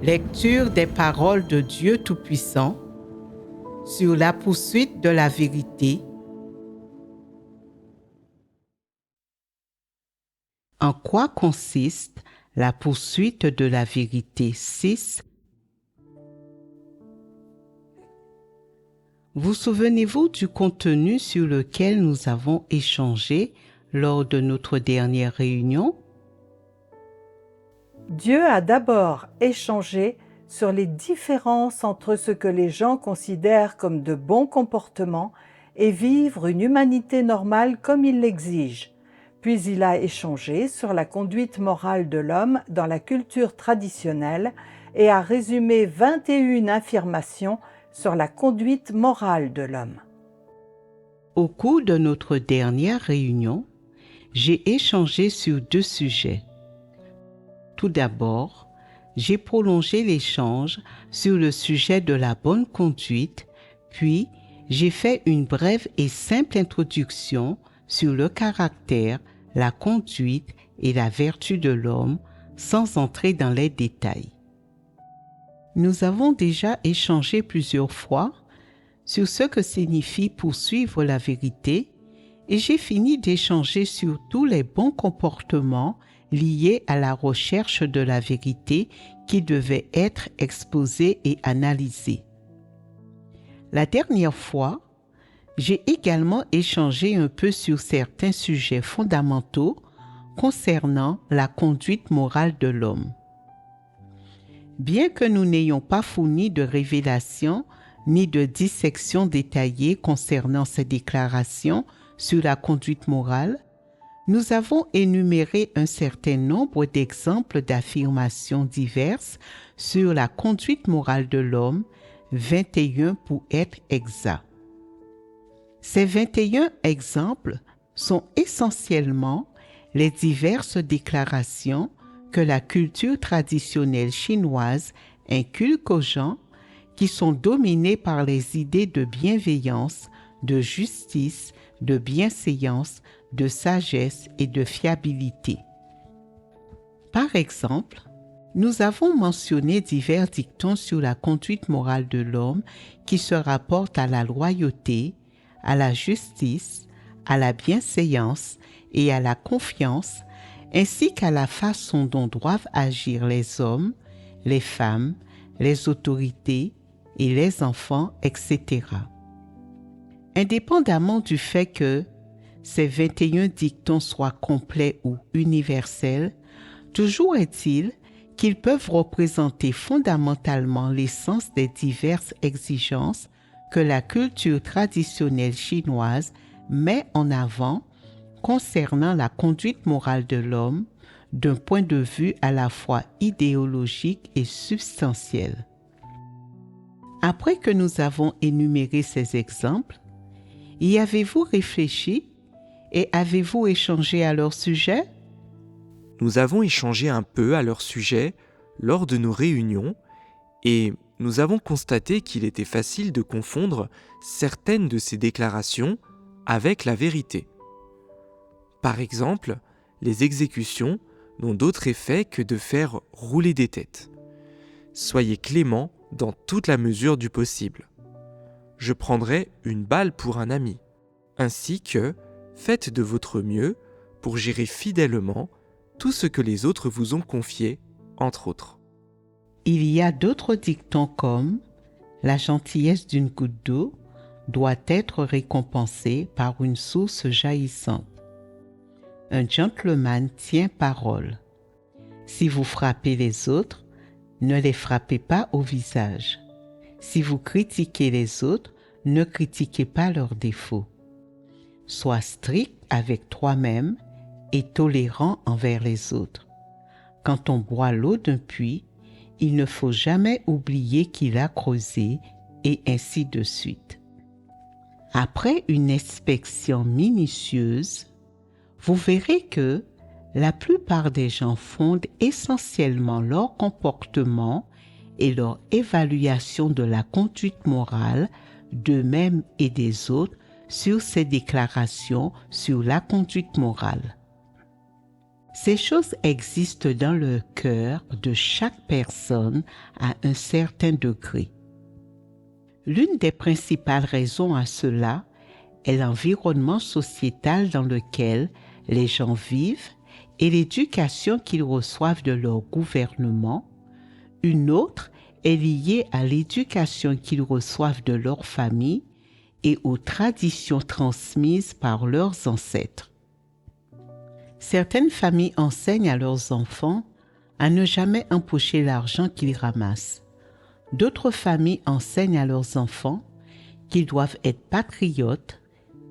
Lecture des paroles de Dieu Tout-Puissant sur la poursuite de la vérité. En quoi consiste la poursuite de la vérité 6? Vous souvenez-vous du contenu sur lequel nous avons échangé lors de notre dernière réunion? Dieu a d'abord échangé sur les différences entre ce que les gens considèrent comme de bons comportements et vivre une humanité normale comme il l'exige. Puis il a échangé sur la conduite morale de l'homme dans la culture traditionnelle et a résumé 21 affirmations sur la conduite morale de l'homme. Au cours de notre dernière réunion, j'ai échangé sur 2 sujets. Tout d'abord, j'ai prolongé l'échange sur le sujet de la bonne conduite, puis j'ai fait une brève et simple introduction sur le caractère, la conduite et la vertu de l'homme, sans entrer dans les détails. Nous avons déjà échangé plusieurs fois sur ce que signifie poursuivre la vérité et j'ai fini d'échanger sur tous les bons comportements liés à la recherche de la vérité qui devaient être exposés et analysés. La dernière fois, j'ai également échangé un peu sur certains sujets fondamentaux concernant la conduite morale de l'homme. Bien que nous n'ayons pas fourni de révélations ni de dissection détaillée concernant ces déclarations sur la conduite morale, nous avons énuméré un certain nombre d'exemples d'affirmations diverses sur la conduite morale de l'homme, 21 pour être exact. Ces 21 exemples sont essentiellement les diverses déclarations que la culture traditionnelle chinoise inculque aux gens qui sont dominés par les idées de bienveillance, de justice, de bienséance, de sagesse et de fiabilité. Par exemple, nous avons mentionné divers dictons sur la conduite morale de l'homme qui se rapportent à la loyauté, à la justice, à la bienséance et à la confiance, ainsi qu'à la façon dont doivent agir les hommes, les femmes, les autorités et les enfants, etc. Indépendamment du fait que ces 21 dictons soient complets ou universels, toujours est-il qu'ils peuvent représenter fondamentalement l'essence des diverses exigences que la culture traditionnelle chinoise met en avant concernant la conduite morale de l'homme d'un point de vue à la fois idéologique et substantiel. Après que nous avons énuméré ces exemples, y avez-vous réfléchi et avez-vous échangé à leur sujet? Nous avons échangé un peu à leur sujet lors de nos réunions et nous avons constaté qu'il était facile de confondre certaines de ces déclarations avec la vérité. Par exemple, les exécutions n'ont d'autre effet que de faire rouler des têtes. Soyez clément dans toute la mesure du possible. Je prendrai une balle pour un ami, ainsi que faites de votre mieux pour gérer fidèlement tout ce que les autres vous ont confié, entre autres. Il y a d'autres dictons comme « La gentillesse d'une goutte d'eau doit être récompensée par une source jaillissante. Un gentleman tient parole. Si vous frappez les autres, ne les frappez pas au visage. Si vous critiquez les autres, ne critiquez pas leurs défauts. Sois strict avec toi-même et tolérant envers les autres. Quand on boit l'eau d'un puits, il ne faut jamais oublier qu'il a creusé, et ainsi de suite. Après une inspection minutieuse, vous verrez que la plupart des gens fondent essentiellement leur comportement et leur évaluation de la conduite morale d'eux-mêmes et des autres sur ces déclarations sur la conduite morale. Ces choses existent dans le cœur de chaque personne à un certain degré. L'une des principales raisons à cela est l'environnement sociétal dans lequel les gens vivent et l'éducation qu'ils reçoivent de leur gouvernement. Une autre est liée à l'éducation qu'ils reçoivent de leur famille et aux traditions transmises par leurs ancêtres. Certaines familles enseignent à leurs enfants à ne jamais empocher l'argent qu'ils ramassent. D'autres familles enseignent à leurs enfants qu'ils doivent être patriotes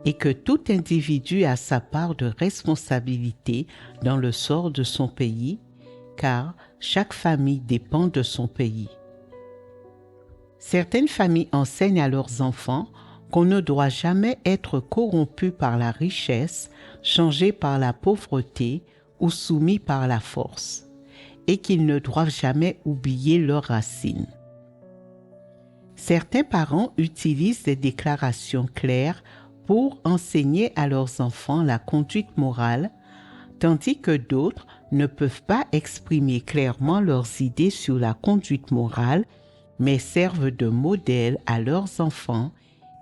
et que tout individu a sa part de responsabilité dans le sort de son pays, car chaque famille dépend de son pays. Certaines familles enseignent à leurs enfants qu'on ne doit jamais être corrompu par la richesse, changé par la pauvreté ou soumis par la force, et qu'ils ne doivent jamais oublier leurs racines. Certains parents utilisent des déclarations claires pour enseigner à leurs enfants la conduite morale, tandis que d'autres ne peuvent pas exprimer clairement leurs idées sur la conduite morale, mais servent de modèle à leurs enfants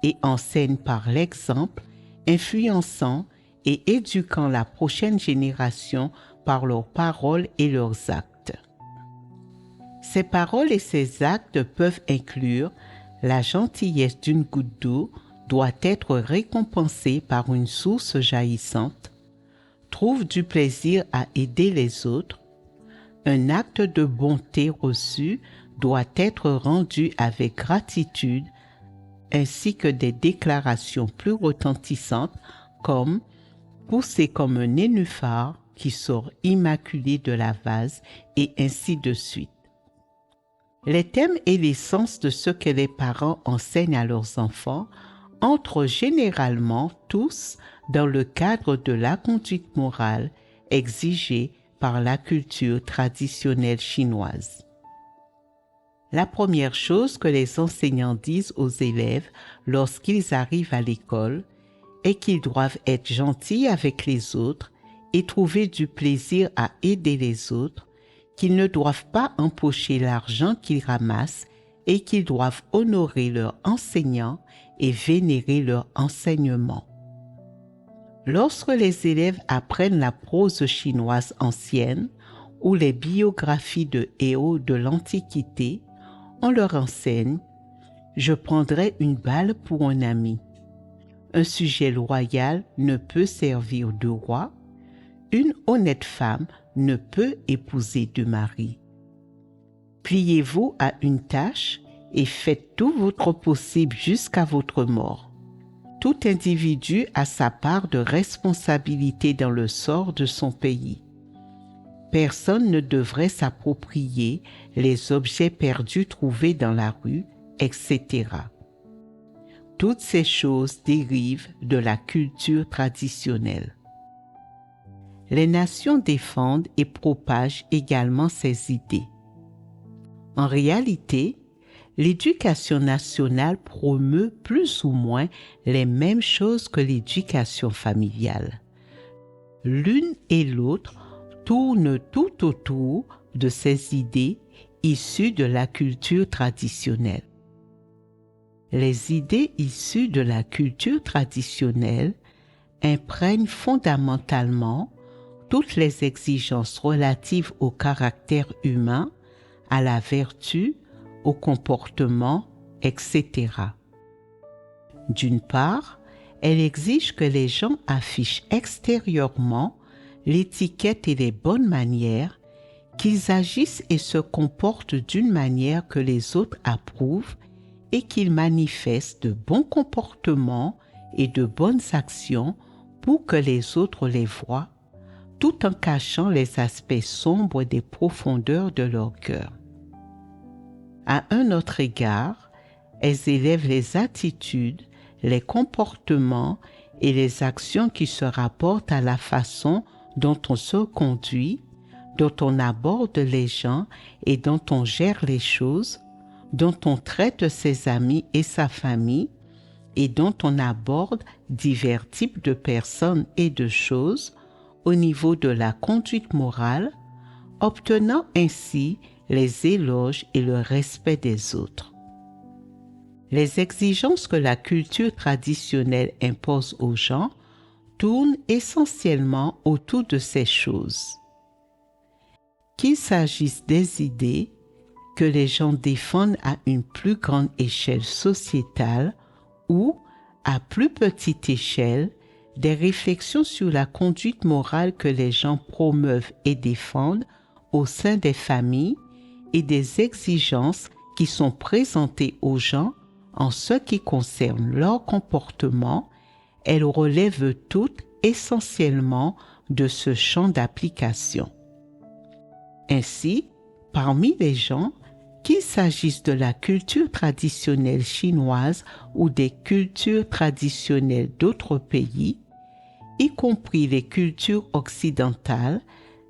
et enseignent par l'exemple, influençant et éduquant la prochaine génération par leurs paroles et leurs actes. Ces paroles et ces actes peuvent inclure la gentillesse d'une goutte d'eau doit être récompensée par une source jaillissante, trouve du plaisir à aider les autres, un acte de bonté reçu doit être rendu avec gratitude, ainsi que des déclarations plus retentissantes comme « pousser comme un nénuphar qui sort immaculé de la vase » et ainsi de suite. Les thèmes et l'essence de ce que les parents enseignent à leurs enfants entrent généralement tous dans le cadre de la conduite morale exigée par la culture traditionnelle chinoise. La première chose que les enseignants disent aux élèves lorsqu'ils arrivent à l'école est qu'ils doivent être gentils avec les autres et trouver du plaisir à aider les autres, qu'ils ne doivent pas empocher l'argent qu'ils ramassent et qu'ils doivent honorer leurs enseignants et vénérer leur enseignement. Lorsque les élèves apprennent la prose chinoise ancienne ou les biographies de héros de l'Antiquité, on leur enseigne « Je prendrai une balle pour un ami ». Un sujet loyal ne peut servir de roi. Une honnête femme ne peut épouser de mari. Pliez-vous à une tâche et faites tout votre possible jusqu'à votre mort. Tout individu a sa part de responsabilité dans le sort de son pays. Personne ne devrait s'approprier les objets perdus trouvés dans la rue, etc. Toutes ces choses dérivent de la culture traditionnelle. Les nations défendent et propagent également ces idées. En réalité, l'éducation nationale promeut plus ou moins les mêmes choses que l'éducation familiale. L'une et l'autre tournent tout autour de ces idées issues de la culture traditionnelle. Les idées issues de la culture traditionnelle imprègnent fondamentalement toutes les exigences relatives au caractère humain, à la vertu, au comportement, etc. D'une part, elle exige que les gens affichent extérieurement l'étiquette et les bonnes manières, qu'ils agissent et se comportent d'une manière que les autres approuvent et qu'ils manifestent de bons comportements et de bonnes actions pour que les autres les voient, tout en cachant les aspects sombres des profondeurs de leur cœur. À un autre égard, elles élèvent les attitudes, les comportements et les actions qui se rapportent à la façon dont on se conduit, dont on aborde les gens et dont on gère les choses, dont on traite ses amis et sa famille, et dont on aborde divers types de personnes et de choses, au niveau de la conduite morale, obtenant ainsi les éloges et le respect des autres. Les exigences que la culture traditionnelle impose aux gens tournent essentiellement autour de ces choses. Qu'il s'agisse des idées que les gens défendent à une plus grande échelle sociétale ou, à plus petite échelle, des réflexions sur la conduite morale que les gens promeuvent et défendent au sein des familles et des exigences qui sont présentées aux gens en ce qui concerne leur comportement, elles relèvent toutes essentiellement de ce champ d'application. Ainsi, parmi les gens, qu'il s'agisse de la culture traditionnelle chinoise ou des cultures traditionnelles d'autres pays, y compris les cultures occidentales,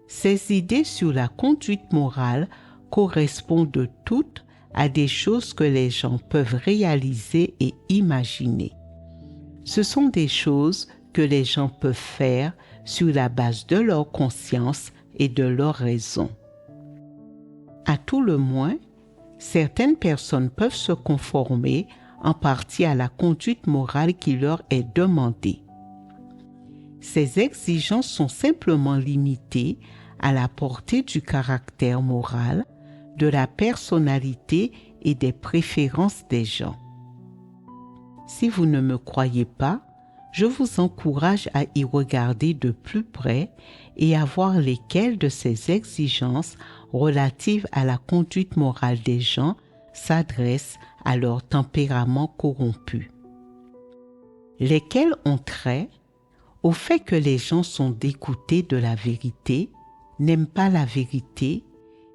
ces idées sur la conduite morale correspondent toutes à des choses que les gens peuvent réaliser et imaginer. Ce sont des choses que les gens peuvent faire sur la base de leur conscience et de leur raison. À tout le moins, certaines personnes peuvent se conformer en partie à la conduite morale qui leur est demandée. Ces exigences sont simplement limitées à la portée du caractère moral, de la personnalité et des préférences des gens. Si vous ne me croyez pas, je vous encourage à y regarder de plus près et à voir lesquelles de ces exigences relatives à la conduite morale des gens s'adressent à leur tempérament corrompu. Lesquelles ont trait au fait que les gens sont dégoûtés de la vérité, n'aiment pas la vérité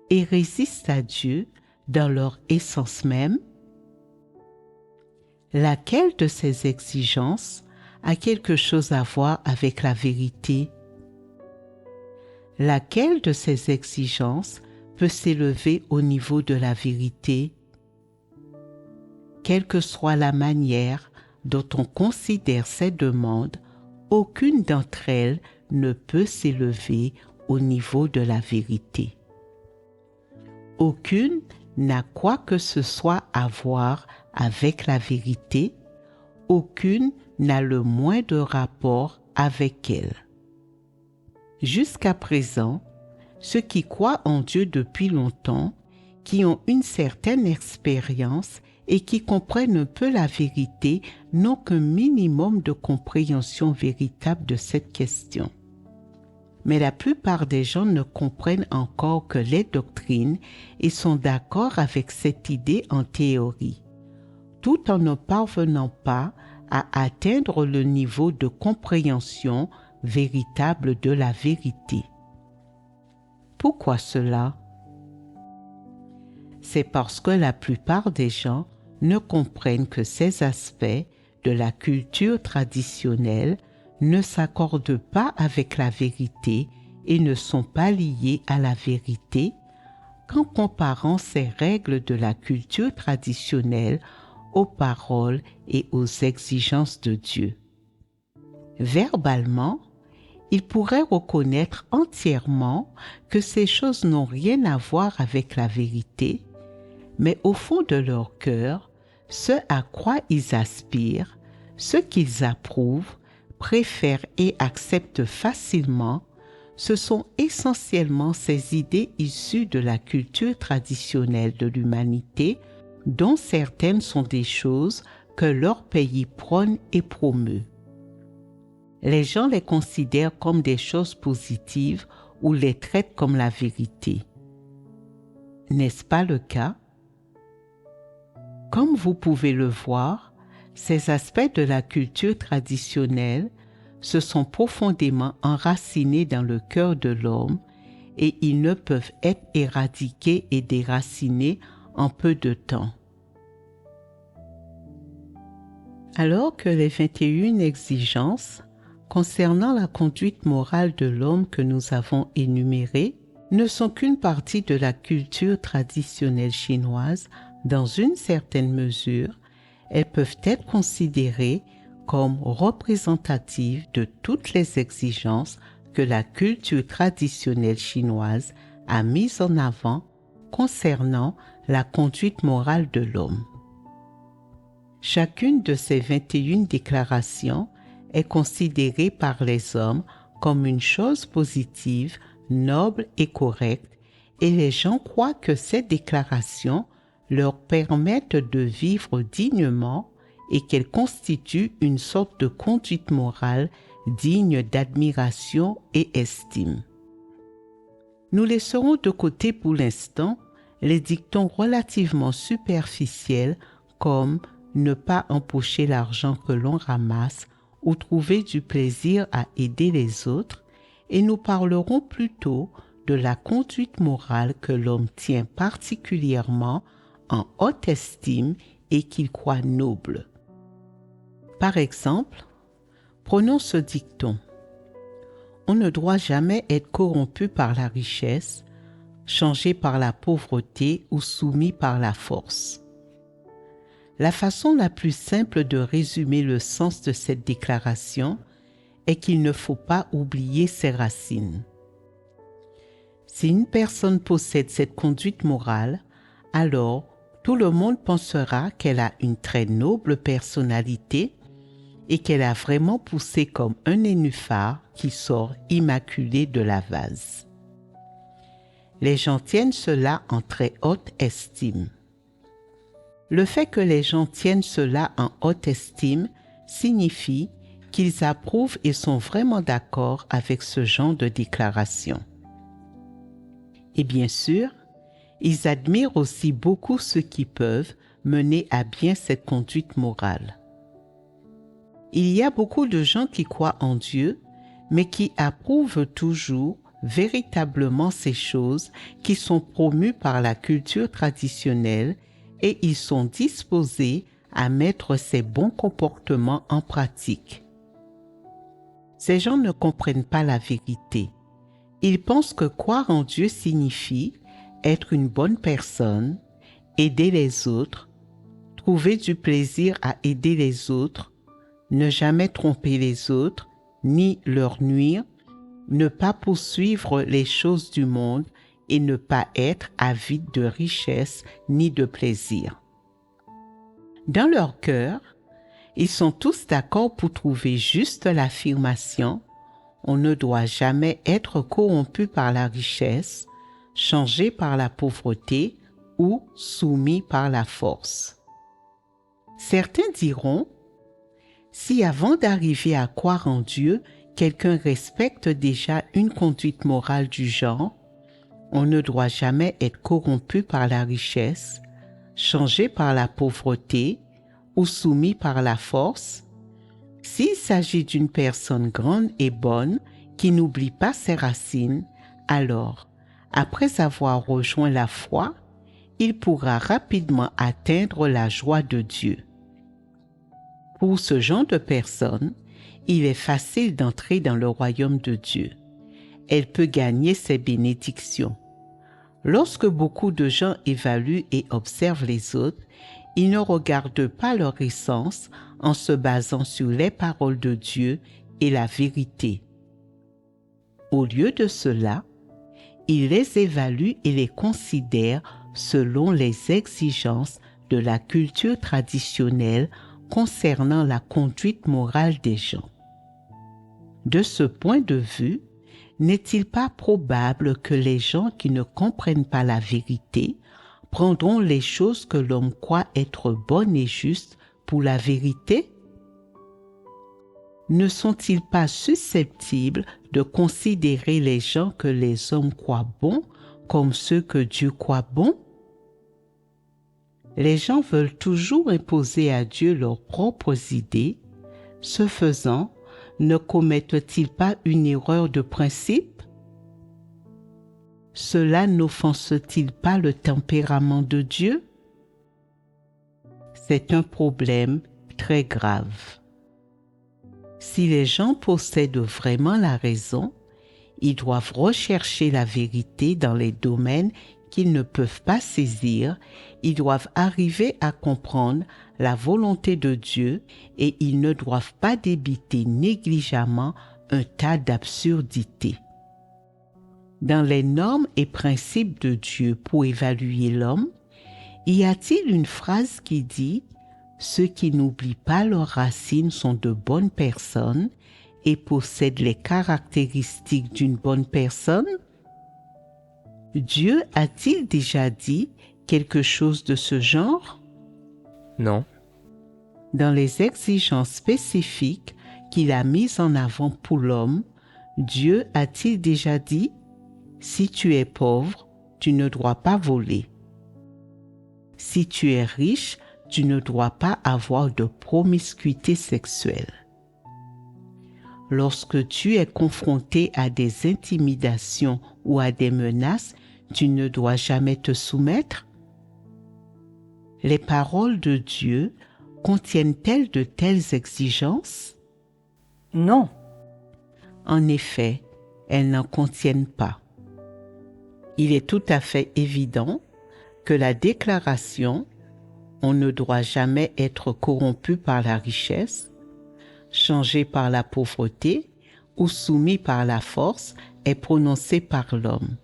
et résistent à Dieu dans leur essence même. Laquelle de ces exigences a quelque chose à voir avec la vérité? Laquelle de ces exigences peut s'élever au niveau de la vérité? Quelle que soit la manière dont on considère ces demandes, aucune d'entre elles ne peut s'élever au niveau de la vérité. Aucune n'a quoi que ce soit à voir avec la vérité, aucune n'a le moins de rapport avec elle. Jusqu'à présent, ceux qui croient en Dieu depuis longtemps, qui ont une certaine expérience et qui comprennent un peu la vérité, n'ont qu'un minimum de compréhension véritable de cette question. Mais la plupart des gens ne comprennent encore que les doctrines et sont d'accord avec cette idée en théorie, tout en ne parvenant pas à atteindre le niveau de compréhension véritable de la vérité. Pourquoi cela? C'est parce que la plupart des gens ne comprennent que ces aspects de la culture traditionnelle ne s'accordent pas avec la vérité et ne sont pas liés à la vérité qu'en comparant ces règles de la culture traditionnelle aux paroles et aux exigences de Dieu. Verbalement, ils pourraient reconnaître entièrement que ces choses n'ont rien à voir avec la vérité, mais au fond de leur cœur, ce à quoi ils aspirent, ce qu'ils approuvent, préfèrent et acceptent facilement, ce sont essentiellement ces idées issues de la culture traditionnelle de l'humanité, dont certaines sont des choses que leur pays prône et promeut. Les gens les considèrent comme des choses positives ou les traitent comme la vérité. N'est-ce pas le cas? Comme vous pouvez le voir, ces aspects de la culture traditionnelle se sont profondément enracinés dans le cœur de l'homme et ils ne peuvent être éradiqués et déracinés en peu de temps. Alors que les 21 exigences concernant la conduite morale de l'homme que nous avons énumérées ne sont qu'une partie de la culture traditionnelle chinoise, dans une certaine mesure, elles peuvent être considérées comme représentatives de toutes les exigences que la culture traditionnelle chinoise a mises en avant concernant la conduite morale de l'homme. Chacune de ces 21 déclarations est considérée par les hommes comme une chose positive, noble et correcte, et les gens croient que ces déclarations leur permettent de vivre dignement et qu'elles constituent une sorte de conduite morale digne d'admiration et estime. Nous laisserons de côté pour l'instant les dictons relativement superficiels comme ne pas empocher l'argent que l'on ramasse ou trouver du plaisir à aider les autres, et nous parlerons plutôt de la conduite morale que l'homme tient particulièrement en haute estime et qu'il croit noble. Par exemple, prenons ce dicton. On ne doit jamais être corrompu par la richesse, changé par la pauvreté ou soumis par la force. La façon la plus simple de résumer le sens de cette déclaration est qu'il ne faut pas oublier ses racines. Si une personne possède cette conduite morale, alors tout le monde pensera qu'elle a une très noble personnalité et qu'elle a vraiment poussé comme un nénuphar qui sort immaculé de la vase. Les gens tiennent cela en très haute estime. Le fait que les gens tiennent cela en haute estime signifie qu'ils approuvent et sont vraiment d'accord avec ce genre de déclaration. Et bien sûr, ils admirent aussi beaucoup ceux qui peuvent mener à bien cette conduite morale. Il y a beaucoup de gens qui croient en Dieu, mais qui approuvent toujours véritablement ces choses qui sont promues par la culture traditionnelle et ils sont disposés à mettre ces bons comportements en pratique. Ces gens ne comprennent pas la vérité. Ils pensent que croire en Dieu signifie être une bonne personne, aider les autres, trouver du plaisir à aider les autres, ne jamais tromper les autres, ni leur nuire, ne pas poursuivre les choses du monde et ne pas être avide de richesse ni de plaisir. Dans leur cœur, ils sont tous d'accord pour trouver juste l'affirmation « On ne doit jamais être corrompu par la richesse, changé par la pauvreté ou soumis par la force. » Certains diront « Si avant d'arriver à croire en Dieu, quelqu'un respecte déjà une conduite morale du genre, on ne doit jamais être corrompu par la richesse, changé par la pauvreté ou soumis par la force. S'il s'agit d'une personne grande et bonne qui n'oublie pas ses racines, alors, après avoir rejoint la foi, il pourra rapidement atteindre la joie de Dieu. Pour ce genre de personne, il est facile d'entrer dans le royaume de Dieu. Elle peut gagner ses bénédictions. Lorsque beaucoup de gens évaluent et observent les autres, ils ne regardent pas leur essence en se basant sur les paroles de Dieu et la vérité. Au lieu de cela, ils les évaluent et les considèrent selon les exigences de la culture traditionnelle concernant la conduite morale des gens. De ce point de vue, n'est-il pas probable que les gens qui ne comprennent pas la vérité prendront les choses que l'homme croit être bonnes et justes pour la vérité? Ne sont-ils pas susceptibles de considérer les gens que les hommes croient bons comme ceux que Dieu croit bons? Les gens veulent toujours imposer à Dieu leurs propres idées. Ce faisant, ne commettent-ils pas une erreur de principe? Cela n'offense-t-il pas le tempérament de Dieu? C'est un problème très grave. Si les gens possèdent vraiment la raison, ils doivent rechercher la vérité dans les domaines qu'ils ne peuvent pas saisir, ils doivent arriver à comprendre la volonté de Dieu et ils ne doivent pas débiter négligemment un tas d'absurdités. Dans les normes et principes de Dieu pour évaluer l'homme, y a-t-il une phrase qui dit « Ceux qui n'oublient pas leurs racines sont de bonnes personnes et possèdent les caractéristiques d'une bonne personne » Dieu a-t-il déjà dit quelque chose de ce genre? Non. Dans les exigences spécifiques qu'il a mises en avant pour l'homme, Dieu a-t-il déjà dit « Si tu es pauvre, tu ne dois pas voler. Si tu es riche, tu ne dois pas avoir de promiscuité sexuelle. Lorsque tu es confronté à des intimidations ou à des menaces, tu ne dois jamais te soumettre. » Les paroles de Dieu contiennent-elles de telles exigences? Non. En effet, elles n'en contiennent pas. Il est tout à fait évident que la déclaration « On ne doit jamais être corrompu par la richesse », changé par la pauvreté ou soumis par la force est prononcée par l'homme.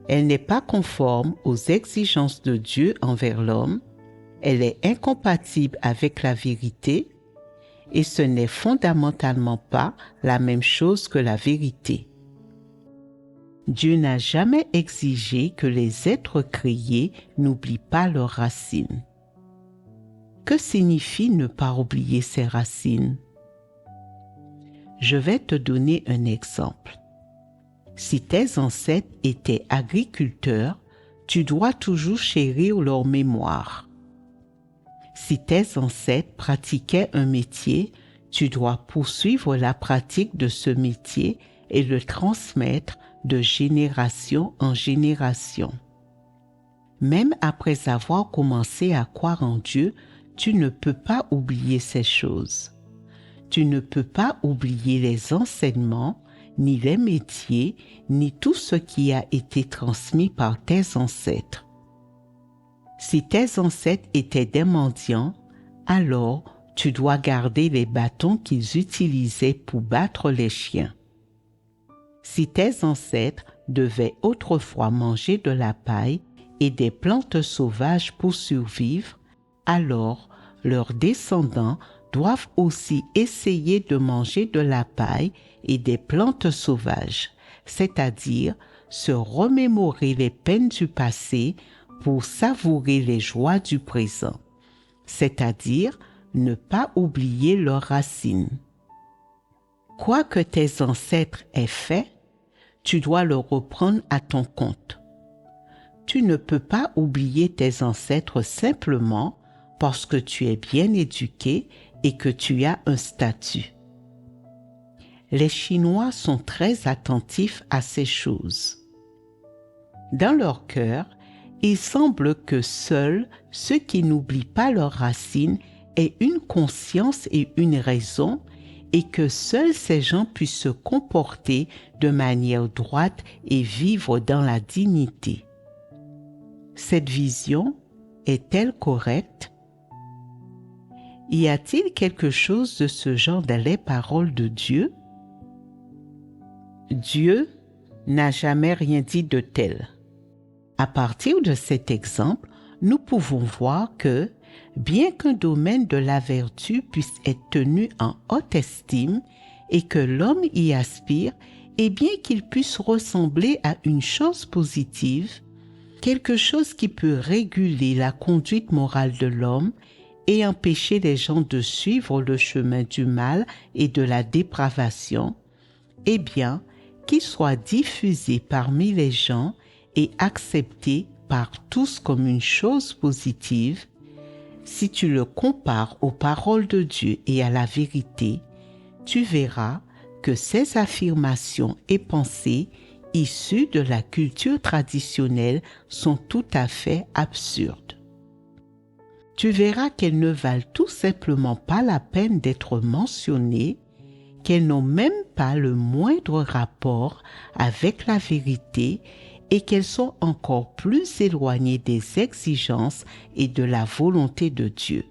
Elle n'est pas conforme aux exigences de Dieu envers l'homme, elle est incompatible avec la vérité et ce n'est fondamentalement pas la même chose que la vérité. Dieu n'a jamais exigé que les êtres créés n'oublient pas leurs racines. Que signifie ne pas oublier ses racines? Je vais te donner un exemple. Si tes ancêtres étaient agriculteurs, tu dois toujours chérir leur mémoire. Si tes ancêtres pratiquaient un métier, tu dois poursuivre la pratique de ce métier et le transmettre de génération en génération. Même après avoir commencé à croire en Dieu, tu ne peux pas oublier ces choses. Tu ne peux pas oublier les enseignements, ni les métiers, ni tout ce qui a été transmis par tes ancêtres. Si tes ancêtres étaient des mendiants, alors tu dois garder les bâtons qu'ils utilisaient pour battre les chiens. Si tes ancêtres devaient autrefois manger de la paille et des plantes sauvages pour survivre, alors leurs descendants doivent aussi essayer de manger de la paille et des plantes sauvages, c'est-à-dire se remémorer les peines du passé pour savourer les joies du présent, c'est-à-dire ne pas oublier leurs racines. Quoi que tes ancêtres aient fait, tu dois le reprendre à ton compte. Tu ne peux pas oublier tes ancêtres simplement parce que tu es bien éduqué et que tu as un statut. Les Chinois sont très attentifs à ces choses. Dans leur cœur, il semble que seuls ceux qui n'oublient pas leurs racines aient une conscience et une raison, et que seuls ces gens puissent se comporter de manière droite et vivre dans la dignité. Cette vision est-elle correcte? Y a-t-il quelque chose de ce genre dans les paroles de Dieu? Dieu n'a jamais rien dit de tel. À partir de cet exemple, nous pouvons voir que, bien qu'un domaine de la vertu puisse être tenu en haute estime et que l'homme y aspire, et bien qu'il puisse ressembler à une chose positive, quelque chose qui peut réguler la conduite morale de l'homme et empêcher les gens de suivre le chemin du mal et de la dépravation, eh bien, qu'il soit diffusé parmi les gens et accepté par tous comme une chose positive, si tu le compares aux paroles de Dieu et à la vérité, tu verras que ces affirmations et pensées issues de la culture traditionnelle sont tout à fait absurdes. Tu verras qu'elles ne valent tout simplement pas la peine d'être mentionnées, qu'elles n'ont même pas le moindre rapport avec la vérité et qu'elles sont encore plus éloignées des exigences et de la volonté de Dieu.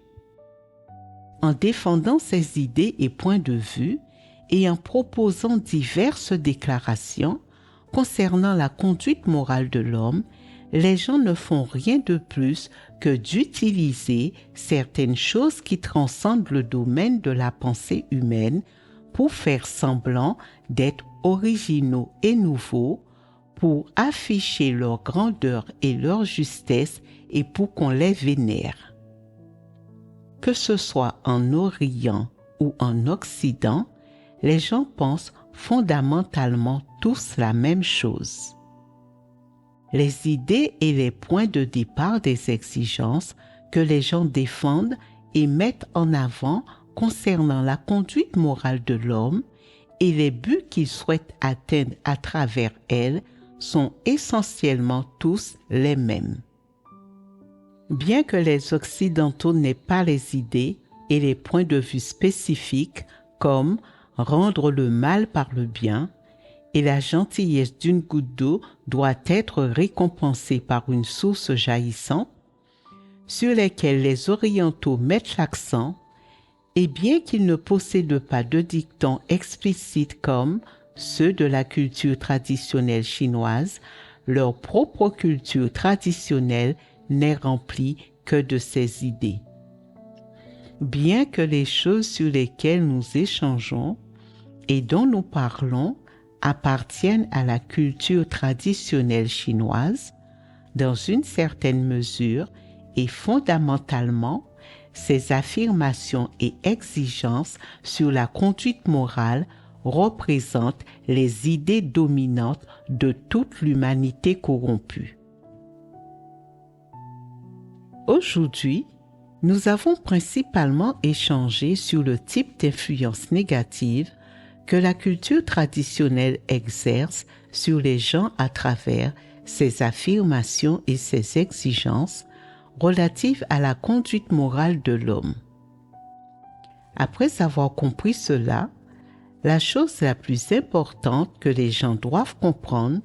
En défendant ces idées et points de vue, et en proposant diverses déclarations concernant la conduite morale de l'homme, les gens ne font rien de plus que d'utiliser certaines choses qui transcendent le domaine de la pensée humaine pour faire semblant d'être originaux et nouveaux, pour afficher leur grandeur et leur justesse et pour qu'on les vénère. Que ce soit en Orient ou en Occident, les gens pensent fondamentalement tous la même chose. Les idées et les points de départ des exigences que les gens défendent et mettent en avant concernant la conduite morale de l'homme et les buts qu'ils souhaitent atteindre à travers elle sont essentiellement tous les mêmes. Bien que les Occidentaux n'aient pas les idées et les points de vue spécifiques comme rendre le mal par le bien et la gentillesse d'une goutte d'eau doit être récompensée par une source jaillissante, sur lesquelles les Orientaux mettent l'accent, et bien qu'ils ne possèdent pas de dictons explicites comme ceux de la culture traditionnelle chinoise, leur propre culture traditionnelle n'est remplie que de ces idées. Bien que les choses sur lesquelles nous échangeons et dont nous parlons appartiennent à la culture traditionnelle chinoise, dans une certaine mesure et fondamentalement, ces affirmations et exigences sur la conduite morale représentent les idées dominantes de toute l'humanité corrompue. Aujourd'hui, nous avons principalement échangé sur le type d'influence négative que la culture traditionnelle exerce sur les gens à travers ses affirmations et ses exigences relatives à la conduite morale de l'homme. Après avoir compris cela, la chose la plus importante que les gens doivent comprendre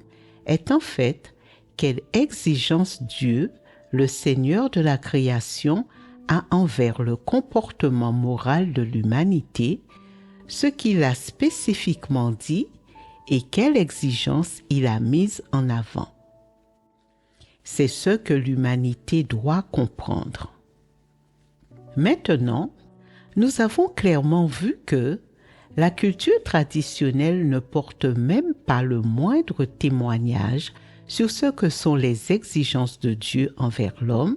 est en fait quelle exigence Dieu, le Seigneur de la création, a envers le comportement moral de l'humanité, ce qu'il a spécifiquement dit et quelle exigence il a mise en avant. C'est ce que l'humanité doit comprendre. Maintenant, nous avons clairement vu que la culture traditionnelle ne porte même pas le moindre témoignage sur ce que sont les exigences de Dieu envers l'homme,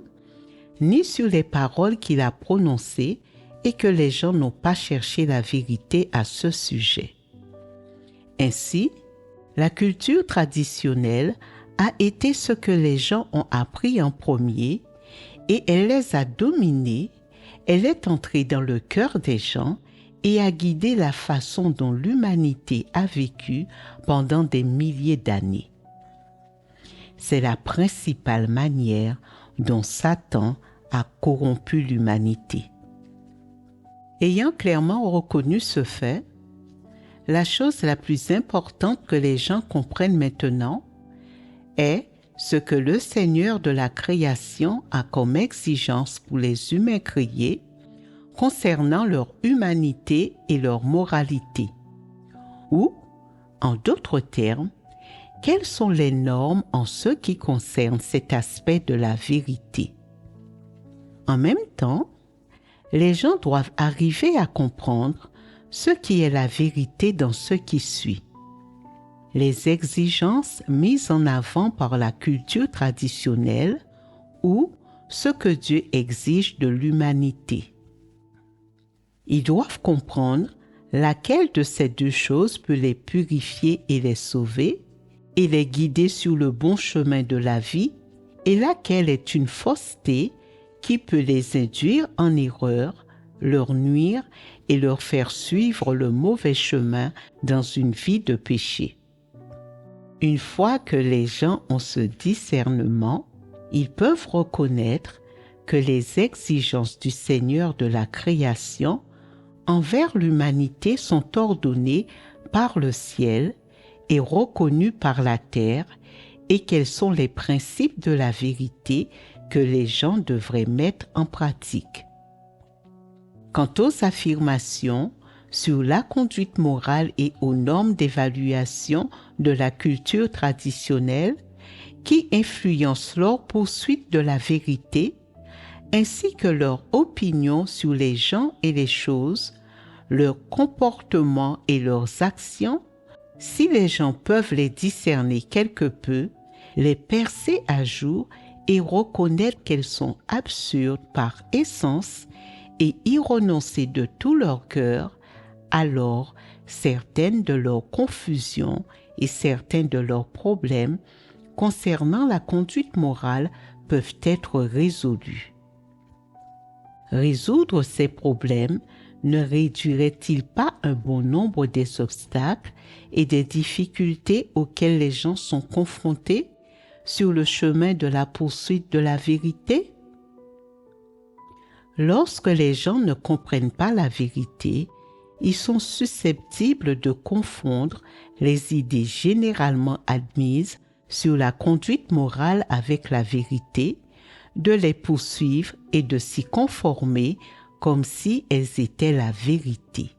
ni sur les paroles qu'il a prononcées et que les gens n'ont pas cherché la vérité à ce sujet. Ainsi, la culture traditionnelle a été ce que les gens ont appris en premier et elle les a dominés, elle est entrée dans le cœur des gens et a guidé la façon dont l'humanité a vécu pendant des milliers d'années. C'est la principale manière dont Satan a corrompu l'humanité. Ayant clairement reconnu ce fait, la chose la plus importante que les gens comprennent maintenant est ce que le Seigneur de la création a comme exigence pour les humains créés concernant leur humanité et leur moralité. Ou, en d'autres termes, quelles sont les normes en ce qui concerne cet aspect de la vérité. En même temps, les gens doivent arriver à comprendre ce qui est la vérité dans ce qui suit. Les exigences mises en avant par la culture traditionnelle ou ce que Dieu exige de l'humanité. Ils doivent comprendre laquelle de ces deux choses peut les purifier et les sauver et les guider sur le bon chemin de la vie et laquelle est une fausseté qui peut les induire en erreur, leur nuire et leur faire suivre le mauvais chemin dans une vie de péché. Une fois que les gens ont ce discernement, ils peuvent reconnaître que les exigences du Seigneur de la création envers l'humanité sont ordonnées par le ciel et reconnues par la terre et quels sont les principes de la vérité que les gens devraient mettre en pratique. Quant aux affirmations sur la conduite morale et aux normes d'évaluation de la culture traditionnelle qui influencent leur poursuite de la vérité, ainsi que leur opinion sur les gens et les choses, leurs comportements et leurs actions, si les gens peuvent les discerner quelque peu, les percer à jour et reconnaître qu'elles sont absurdes par essence et y renoncer de tout leur cœur, alors certaines de leurs confusions et certains de leurs problèmes concernant la conduite morale peuvent être résolus. Résoudre ces problèmes ne réduirait-il pas un bon nombre des obstacles et des difficultés auxquelles les gens sont confrontés sur le chemin de la poursuite de la vérité? Lorsque les gens ne comprennent pas la vérité, ils sont susceptibles de confondre les idées généralement admises sur la conduite morale avec la vérité, de les poursuivre et de s'y conformer comme si elles étaient la vérité.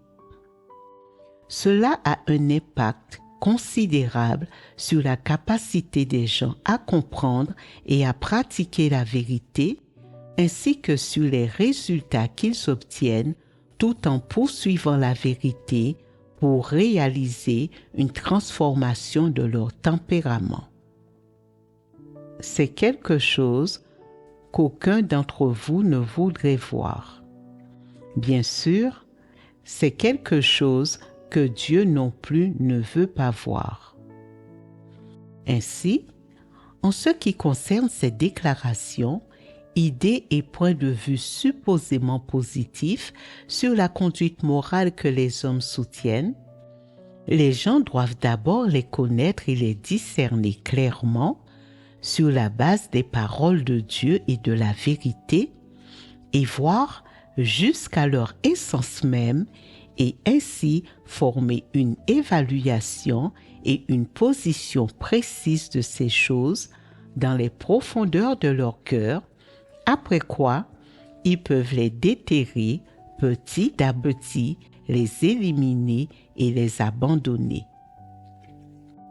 Cela a un impact considérable sur la capacité des gens à comprendre et à pratiquer la vérité, ainsi que sur les résultats qu'ils obtiennent tout en poursuivant la vérité pour réaliser une transformation de leur tempérament. C'est quelque chose qu'aucun d'entre vous ne voudrait voir. Bien sûr, c'est quelque chose que Dieu non plus ne veut pas voir. Ainsi, en ce qui concerne ces déclarations, idées et points de vue supposément positifs sur la conduite morale que les hommes soutiennent, les gens doivent d'abord les connaître et les discerner clairement sur la base des paroles de Dieu et de la vérité, et voir jusqu'à leur essence même, et ainsi former une évaluation et une position précise de ces choses dans les profondeurs de leur cœur, après quoi ils peuvent les déterrer petit à petit, les éliminer et les abandonner.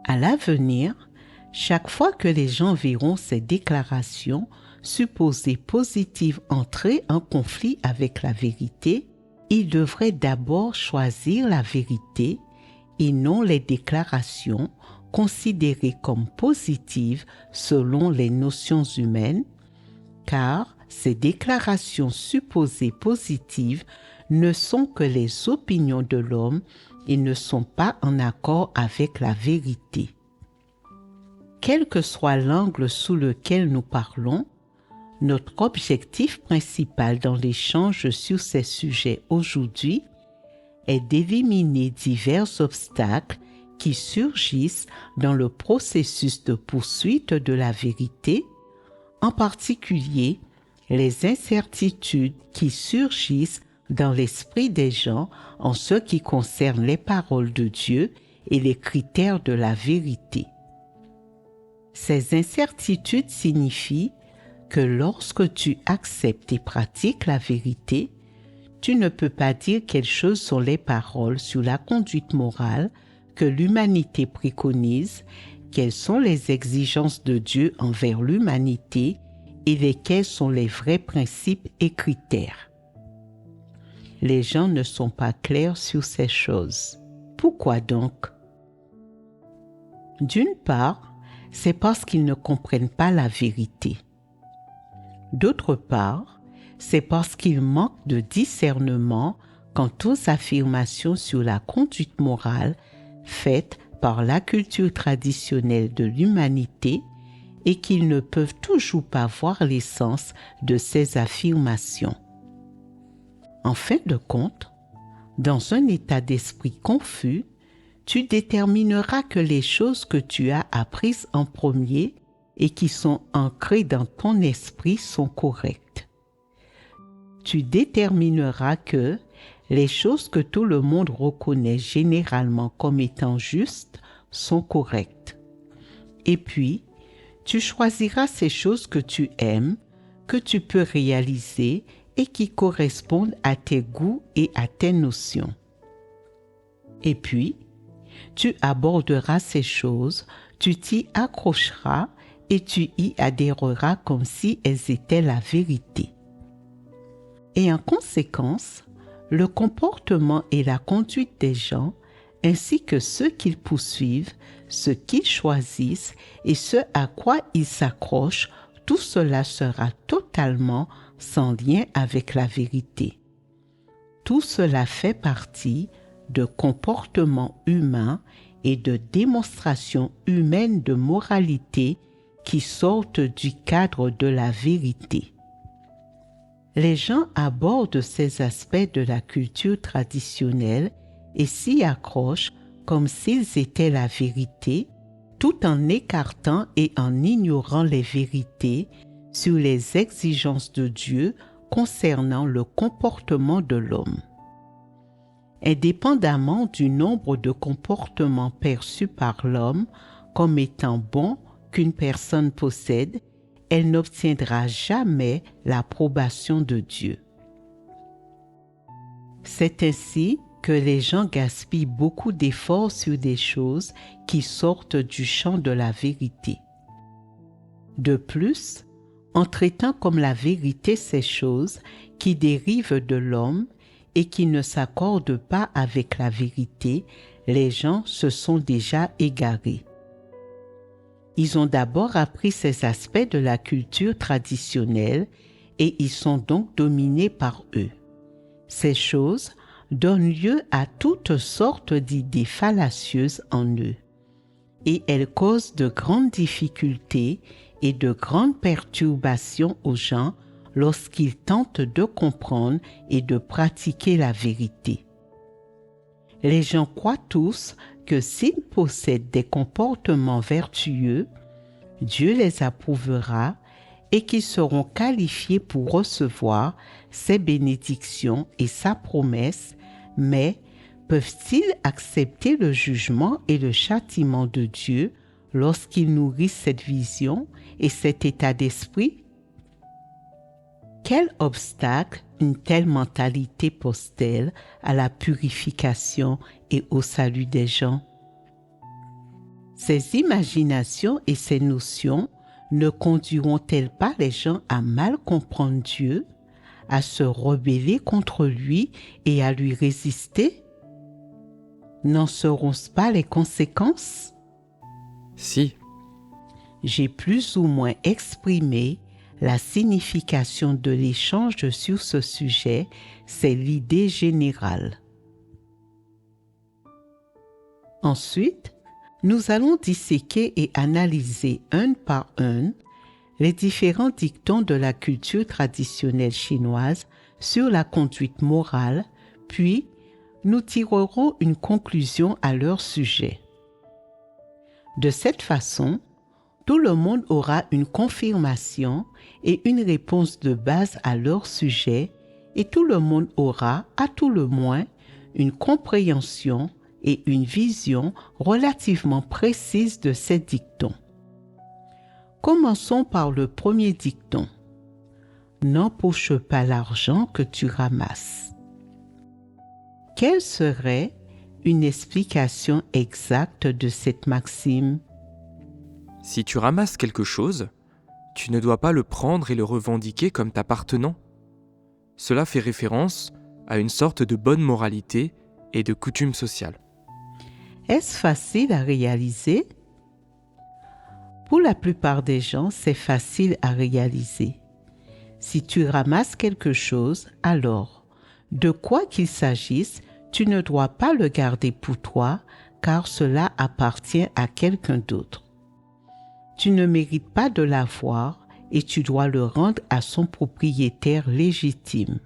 À l'avenir, chaque fois que les gens verront ces déclarations supposées positives entrer en conflit avec la vérité, ils devraient d'abord choisir la vérité et non les déclarations considérées comme positives selon les notions humaines, car ces déclarations supposées positives ne sont que les opinions de l'homme et ne sont pas en accord avec la vérité. Quel que soit l'angle sous lequel nous parlons, notre objectif principal dans l'échange sur ces sujets aujourd'hui est d'éliminer divers obstacles qui surgissent dans le processus de poursuite de la vérité, en particulier les incertitudes qui surgissent dans l'esprit des gens en ce qui concerne les paroles de Dieu et les critères de la vérité. Ces incertitudes signifient que lorsque tu acceptes et pratiques la vérité, tu ne peux pas dire quelles choses sont les paroles sur la conduite morale que l'humanité préconise, quelles sont les exigences de Dieu envers l'humanité et lesquels sont les vrais principes et critères. Les gens ne sont pas clairs sur ces choses. Pourquoi donc? D'une part, c'est parce qu'ils ne comprennent pas la vérité. D'autre part, c'est parce qu'ils manquent de discernement quant aux affirmations sur la conduite morale faites par la culture traditionnelle de l'humanité et qu'ils ne peuvent toujours pas voir l'essence de ces affirmations. En fin de compte, dans un état d'esprit confus, tu détermineras que les choses que tu as apprises en premier et qui sont ancrées dans ton esprit sont correctes. Tu détermineras que les choses que tout le monde reconnaît généralement comme étant justes sont correctes. Et puis, tu choisiras ces choses que tu aimes, que tu peux réaliser et qui correspondent à tes goûts et à tes notions. Et puis, tu aborderas ces choses, tu t'y accrocheras et tu y adhéreras comme si elles étaient la vérité. Et en conséquence, le comportement et la conduite des gens, ainsi que ceux qu'ils poursuivent, ce qu'ils choisissent et ce à quoi ils s'accrochent, tout cela sera totalement sans lien avec la vérité. Tout cela fait partie de comportements humains et de démonstrations humaines de moralité qui sortent du cadre de la vérité. Les gens abordent ces aspects de la culture traditionnelle et s'y accrochent comme s'ils étaient la vérité, tout en écartant et en ignorant les vérités sur les exigences de Dieu concernant le comportement de l'homme. Indépendamment du nombre de comportements perçus par l'homme comme étant bons qu'une personne possède, elle n'obtiendra jamais l'approbation de Dieu. C'est ainsi que les gens gaspillent beaucoup d'efforts sur des choses qui sortent du champ de la vérité. De plus, en traitant comme la vérité ces choses qui dérivent de l'homme et qui ne s'accordent pas avec la vérité, les gens se sont déjà égarés. Ils ont d'abord appris ces aspects de la culture traditionnelle et ils sont donc dominés par eux. Ces choses donnent lieu à toutes sortes d'idées fallacieuses en eux et elles causent de grandes difficultés et de grandes perturbations aux gens lorsqu'ils tentent de comprendre et de pratiquer la vérité. Les gens croient tous que s'ils possèdent des comportements vertueux, Dieu les approuvera et qu'ils seront qualifiés pour recevoir ses bénédictions et sa promesse, mais peuvent-ils accepter le jugement et le châtiment de Dieu lorsqu'ils nourrissent cette vision et cet état d'esprit? Quel obstacle une telle mentalité pose-t-elle à la purification et au salut des gens? Ces imaginations et ces notions ne conduiront-elles pas les gens à mal comprendre Dieu, à se rebeller contre lui et à lui résister? N'en seront-ce pas les conséquences? Si. J'ai plus ou moins exprimé la signification de l'échange sur ce sujet, c'est l'idée générale. Ensuite, nous allons disséquer et analyser un par un les différents dictons de la culture traditionnelle chinoise sur la conduite morale, puis nous tirerons une conclusion à leur sujet. De cette façon, tout le monde aura une confirmation et une réponse de base à leur sujet et tout le monde aura, à tout le moins, une compréhension et une vision relativement précise de ces dictons. Commençons par le premier dicton. N'empoche pas l'argent que tu ramasses. Quelle serait une explication exacte de cette maxime? Si tu ramasses quelque chose, tu ne dois pas le prendre et le revendiquer comme t'appartenant. Cela fait référence à une sorte de bonne moralité et de coutume sociale. Est-ce facile à réaliser? Pour la plupart des gens, c'est facile à réaliser. Si tu ramasses quelque chose, alors, de quoi qu'il s'agisse, tu ne dois pas le garder pour toi, car cela appartient à quelqu'un d'autre. Tu ne mérites pas de l'avoir et tu dois le rendre à son propriétaire légitime.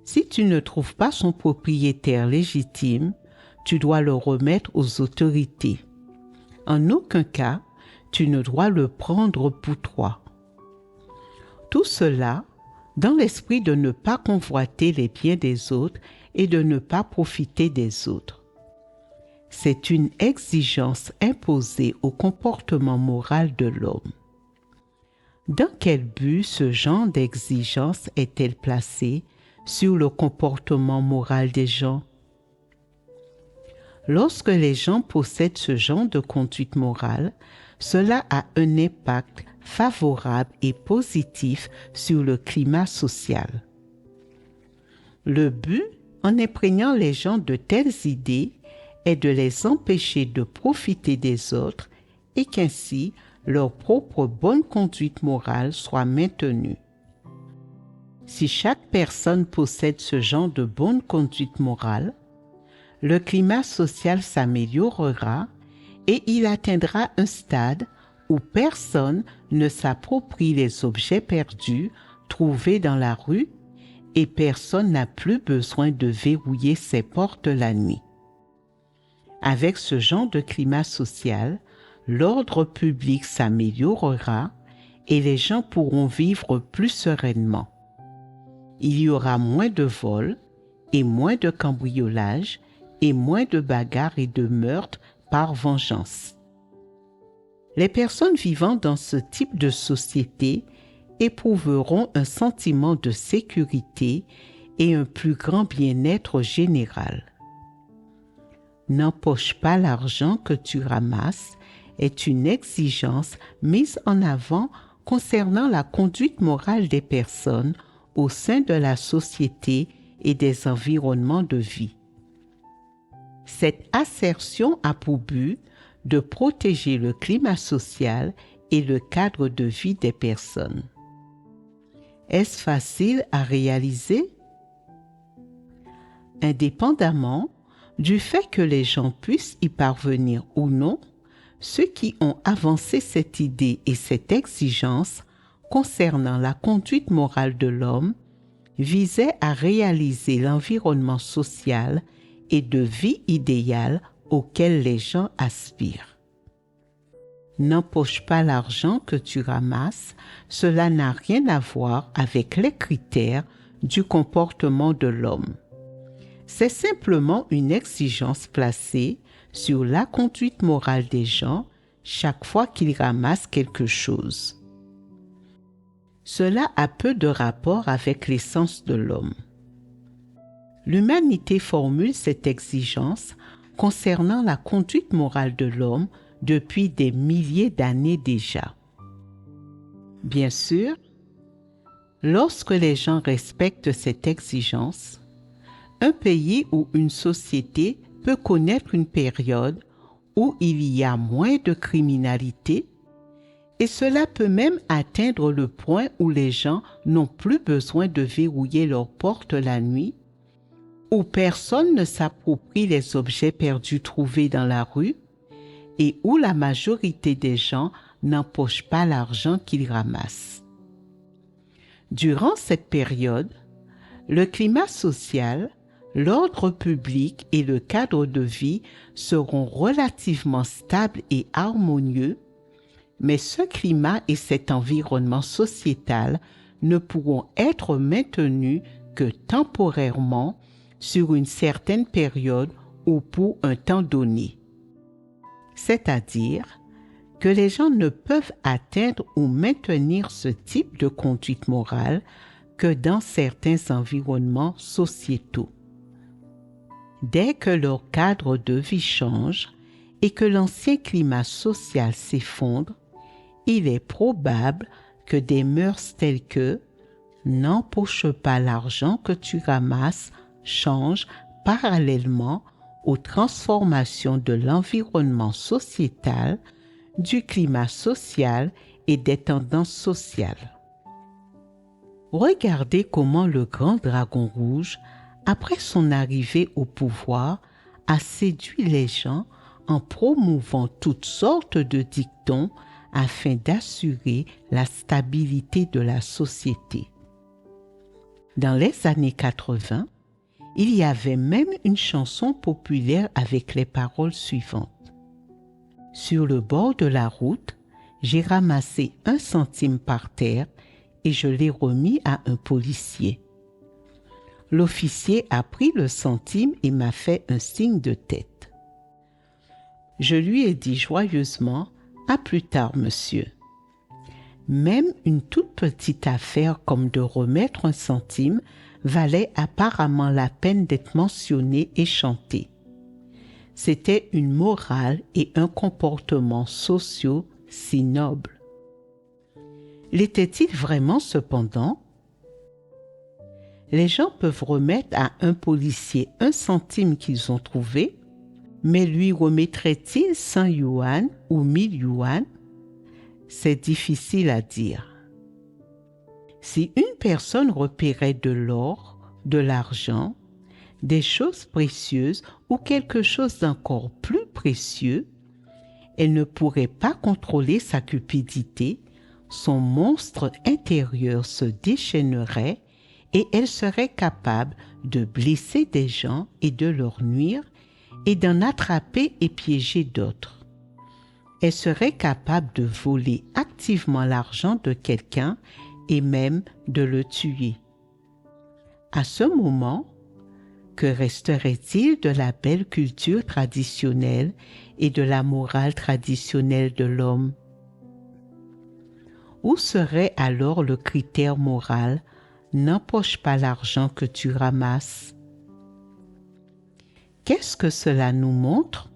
Si tu ne trouves pas son propriétaire légitime, tu dois le remettre aux autorités. En aucun cas, tu ne dois le prendre pour toi. Tout cela dans l'esprit de ne pas convoiter les biens des autres et de ne pas profiter des autres. C'est une exigence imposée au comportement moral de l'homme. Dans quel but ce genre d'exigence est-elle placée sur le comportement moral des gens? Lorsque les gens possèdent ce genre de conduite morale, cela a un impact favorable et positif sur le climat social. Le but, en imprégnant les gens de telles idées, est de les empêcher de profiter des autres et qu'ainsi leur propre bonne conduite morale soit maintenue. Si chaque personne possède ce genre de bonne conduite morale, le climat social s'améliorera et il atteindra un stade où personne ne s'approprie les objets perdus trouvés dans la rue et personne n'a plus besoin de verrouiller ses portes la nuit. Avec ce genre de climat social, l'ordre public s'améliorera et les gens pourront vivre plus sereinement. Il y aura moins de vols et moins de cambriolages et moins de bagarres et de meurtres par vengeance. Les personnes vivant dans ce type de société éprouveront un sentiment de sécurité et un plus grand bien-être général. N'empoche pas l'argent que tu ramasses est une exigence mise en avant concernant la conduite morale des personnes au sein de la société et des environnements de vie. Cette assertion a pour but de protéger le climat social et le cadre de vie des personnes. Est-ce facile à réaliser? Indépendamment du fait que les gens puissent y parvenir ou non, ceux qui ont avancé cette idée et cette exigence concernant la conduite morale de l'homme visaient à réaliser l'environnement social et de vie idéal auquel les gens aspirent. N'empoche pas l'argent que tu ramasses, cela n'a rien à voir avec les critères du comportement de l'homme. C'est simplement une exigence placée sur la conduite morale des gens chaque fois qu'ils ramassent quelque chose. Cela a peu de rapport avec l'essence de l'homme. L'humanité formule cette exigence concernant la conduite morale de l'homme depuis des milliers d'années déjà. Bien sûr, lorsque les gens respectent cette exigence, un pays ou une société peut connaître une période où il y a moins de criminalité et cela peut même atteindre le point où les gens n'ont plus besoin de verrouiller leurs portes la nuit, où personne ne s'approprie les objets perdus trouvés dans la rue et où la majorité des gens n'empochent pas l'argent qu'ils ramassent. Durant cette période, le climat social, l'ordre public et le cadre de vie seront relativement stables et harmonieux, mais ce climat et cet environnement sociétal ne pourront être maintenus que temporairement sur une certaine période ou pour un temps donné. C'est-à-dire que les gens ne peuvent atteindre ou maintenir ce type de conduite morale que dans certains environnements sociétaux. Dès que leur cadre de vie change et que l'ancien climat social s'effondre, il est probable que des mœurs telles que « n'empoche pas l'argent que tu ramasses » changent parallèlement aux transformations de l'environnement sociétal, du climat social et des tendances sociales. Regardez comment le grand dragon rouge, après son arrivée au pouvoir, a séduit les gens en promouvant toutes sortes de dictons afin d'assurer la stabilité de la société. Dans les années 80, il y avait même une chanson populaire avec les paroles suivantes. Sur le bord de la route, j'ai ramassé 1 centime par terre et je l'ai remis à un policier. L'officier a pris le centime et m'a fait un signe de tête. Je lui ai dit joyeusement « À plus tard, monsieur ». Même une toute petite affaire comme de remettre 1 centime valait apparemment la peine d'être mentionnée et chantée. c'était une morale et un comportement sociaux si nobles. L'était-il vraiment cependant? Les gens peuvent remettre à un policier 1 centime qu'ils ont trouvé, mais lui remettraient-ils 100 yuan ou 1000 yuan? C'est difficile à dire. Si une personne repérait de l'or, de l'argent, des choses précieuses ou quelque chose d'encore plus précieux, elle ne pourrait pas contrôler sa cupidité, son monstre intérieur se déchaînerait et elle serait capable de blesser des gens et de leur nuire et d'en attraper et piéger d'autres. Elle serait capable de voler activement l'argent de quelqu'un et même de le tuer. À ce moment, que resterait-il de la belle culture traditionnelle et de la morale traditionnelle de l'homme? Où serait alors le critère moral « n'empoche pas l'argent que tu ramasses » ? Qu'est-ce que cela nous montre?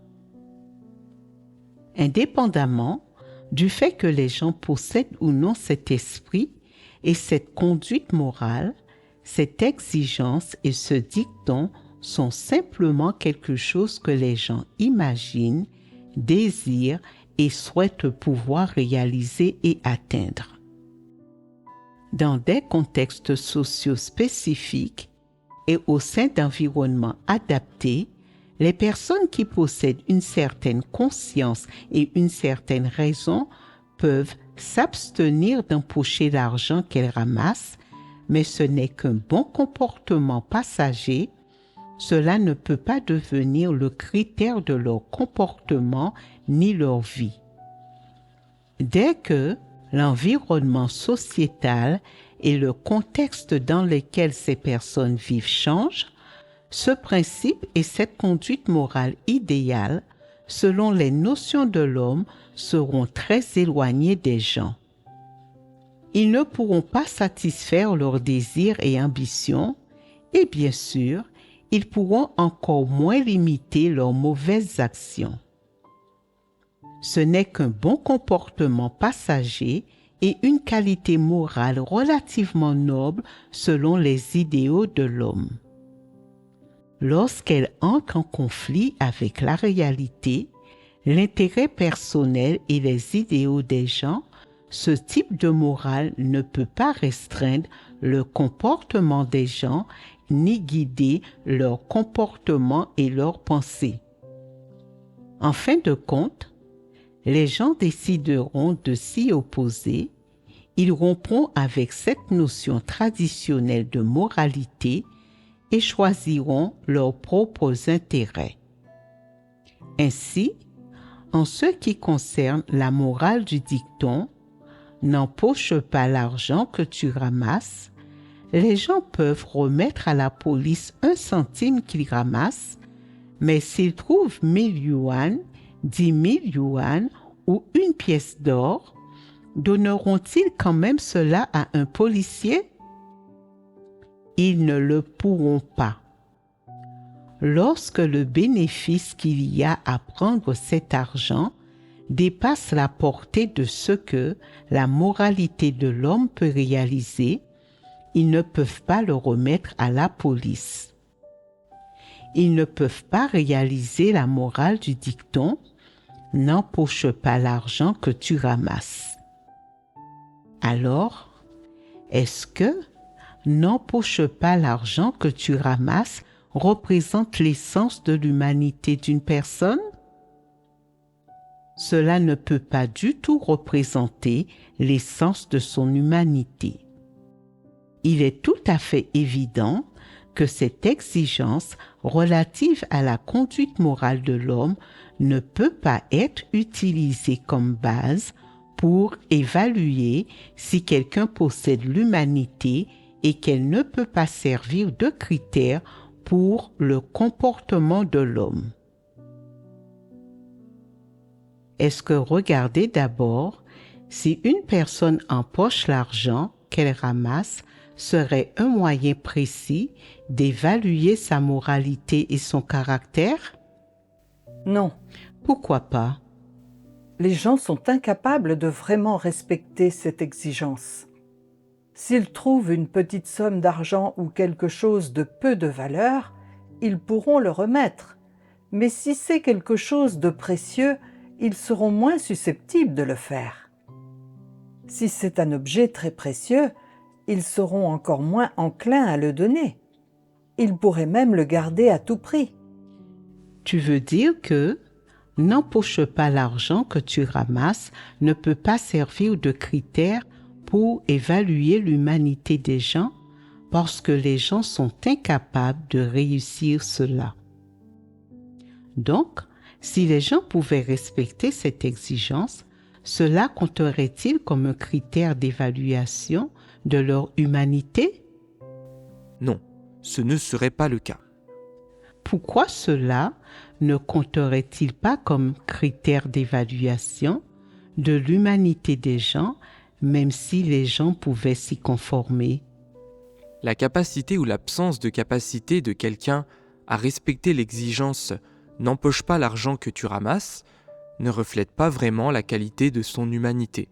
Indépendamment du fait que les gens possèdent ou non cet esprit et cette conduite morale, cette exigence et ce dicton sont simplement quelque chose que les gens imaginent, désirent et souhaitent pouvoir réaliser et atteindre. Dans des contextes sociaux spécifiques et au sein d'environnements adaptés, les personnes qui possèdent une certaine conscience et une certaine raison peuvent s'abstenir d'empocher l'argent qu'elles ramassent, mais ce n'est qu'un bon comportement passager. Cela ne peut pas devenir le critère de leur comportement ni leur vie. Dès que l'environnement sociétal et le contexte dans lequel ces personnes vivent changent, ce principe et cette conduite morale idéale, selon les notions de l'homme, seront très éloignés des gens. Ils ne pourront pas satisfaire leurs désirs et ambitions, et bien sûr, ils pourront encore moins limiter leurs mauvaises actions. Ce n'est qu'un bon comportement passager et une qualité morale relativement noble selon les idéaux de l'homme. Lorsqu'elle entre en conflit avec la réalité, l'intérêt personnel et les idéaux des gens, ce type de morale ne peut pas restreindre le comportement des gens ni guider leur comportement et leurs pensées. En fin de compte, les gens décideront de s'y opposer, ils rompront avec cette notion traditionnelle de moralité et choisiront leurs propres intérêts. Ainsi, en ce qui concerne la morale du dicton « N'empoche pas l'argent que tu ramasses », les gens peuvent remettre à la police 1 centime qu'ils ramassent, mais s'ils trouvent 1000 yuan, 10 000 yuan ou une pièce d'or, donneront-ils quand même cela à un policier? Ils ne le pourront pas. Lorsque le bénéfice qu'il y a à prendre cet argent dépasse la portée de ce que la moralité de l'homme peut réaliser, ils ne peuvent pas le remettre à la police. Ils ne peuvent pas réaliser la morale du dicton « N'empoche pas l'argent que tu ramasses ». Alors, est-ce que « N'empoche pas l'argent que tu ramasses » représente l'essence de l'humanité d'une personne? Cela ne peut pas du tout représenter l'essence de son humanité. Il est tout à fait évident que cette exigence relative à la conduite morale de l'homme ne peut pas être utilisée comme base pour évaluer si quelqu'un possède l'humanité et qu'elle ne peut pas servir de critère pour le comportement de l'homme. Est-ce que regarder d'abord si une personne empoche l'argent qu'elle ramasse serait un moyen précis d'évaluer sa moralité et son caractère? Non, Pourquoi pas? les gens sont incapables de vraiment respecter cette exigence. S'ils trouvent une petite somme d'argent ou quelque chose de peu de valeur, ils pourront le remettre. Mais si c'est quelque chose de précieux, ils seront moins susceptibles de le faire. Si c'est un objet très précieux, ils seront encore moins enclins à le donner. Ils pourraient même le garder à tout prix. Tu veux dire que n'empoche pas l'argent que tu ramasses ne peut pas servir de critère pour évaluer l'humanité des gens parce que les gens sont incapables de réussir cela. Donc, si les gens pouvaient respecter cette exigence, cela compterait-il comme un critère d'évaluation de leur humanité? Non, ce ne serait pas le cas. Pourquoi cela ne compterait-il pas comme critère d'évaluation de l'humanité des gens, même si les gens pouvaient s'y conformer? La capacité ou l'absence de capacité de quelqu'un à respecter l'exigence « n'empoche pas l'argent que tu ramasses » ne reflète pas vraiment la qualité de son humanité.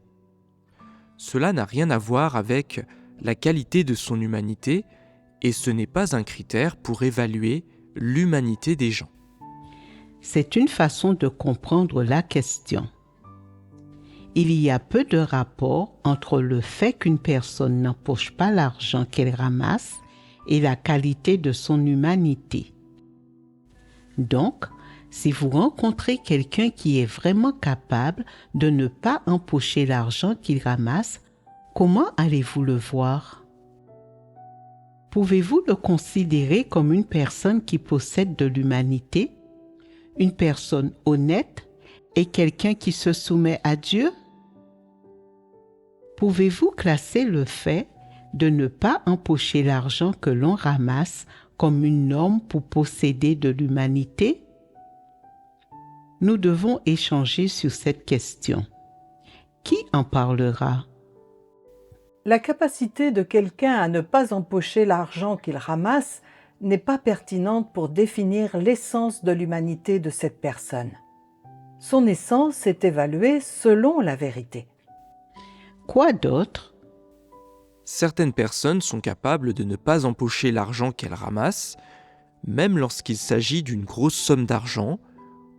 Cela n'a rien à voir avec la qualité de son humanité et ce n'est pas un critère pour évaluer l'humanité des gens. C'est une façon de comprendre la question. Il y a peu de rapport entre le fait qu'une personne n'empoche pas l'argent qu'elle ramasse et la qualité de son humanité. Donc, si vous rencontrez quelqu'un qui est vraiment capable de ne pas empocher l'argent qu'il ramasse, comment allez-vous le voir? Pouvez-vous le considérer comme une personne qui possède de l'humanité, une personne honnête et quelqu'un qui se soumet à Dieu? Pouvez-vous classer le fait de ne pas empocher l'argent que l'on ramasse comme une norme pour posséder de l'humanité? Nous devons échanger sur cette question. Qui en parlera? La capacité de quelqu'un à ne pas empocher l'argent qu'il ramasse n'est pas pertinente pour définir l'essence de l'humanité de cette personne. Son essence est évaluée selon la vérité. Quoi d'autre? Certaines personnes sont capables de ne pas empocher l'argent qu'elles ramassent, même lorsqu'il s'agit d'une grosse somme d'argent,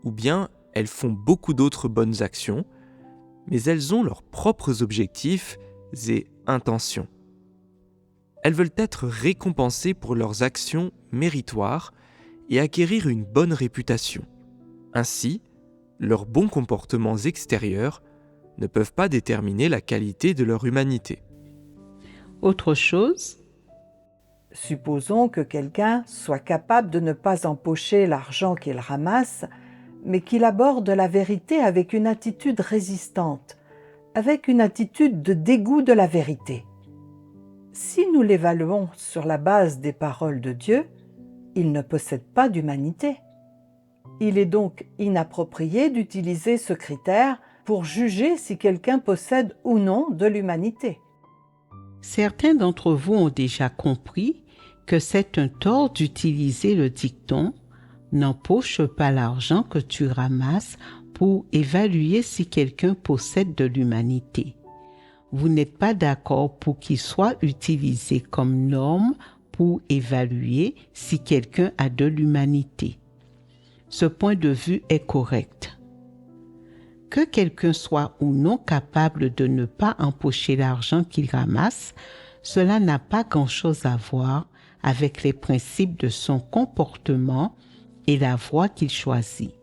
ou bien elles font beaucoup d'autres bonnes actions, mais elles ont leurs propres objectifs et intentions. Elles veulent être récompensées pour leurs actions méritoires et acquérir une bonne réputation. Ainsi, leurs bons comportements extérieurs ne peuvent pas déterminer la qualité de leur humanité. Autre chose? Supposons que quelqu'un soit capable de ne pas empocher l'argent qu'il ramasse, mais qu'il aborde la vérité avec une attitude résistante, avec une attitude de dégoût de la vérité. Si nous l'évaluons sur la base des paroles de Dieu, il ne possède pas d'humanité. Il est donc inapproprié d'utiliser ce critère pour juger si quelqu'un possède ou non de l'humanité. Certains d'entre vous ont déjà compris que c'est un tort d'utiliser le dicton « n'empoche pas l'argent que tu ramasses » pour évaluer si quelqu'un possède de l'humanité. Vous n'êtes pas d'accord pour qu'il soit utilisé comme norme pour évaluer si quelqu'un a de l'humanité. Ce point de vue est correct. Que quelqu'un soit ou non capable de ne pas empocher l'argent qu'il ramasse, cela n'a pas grand-chose à voir avec les principes de son comportement et la voie qu'il choisit.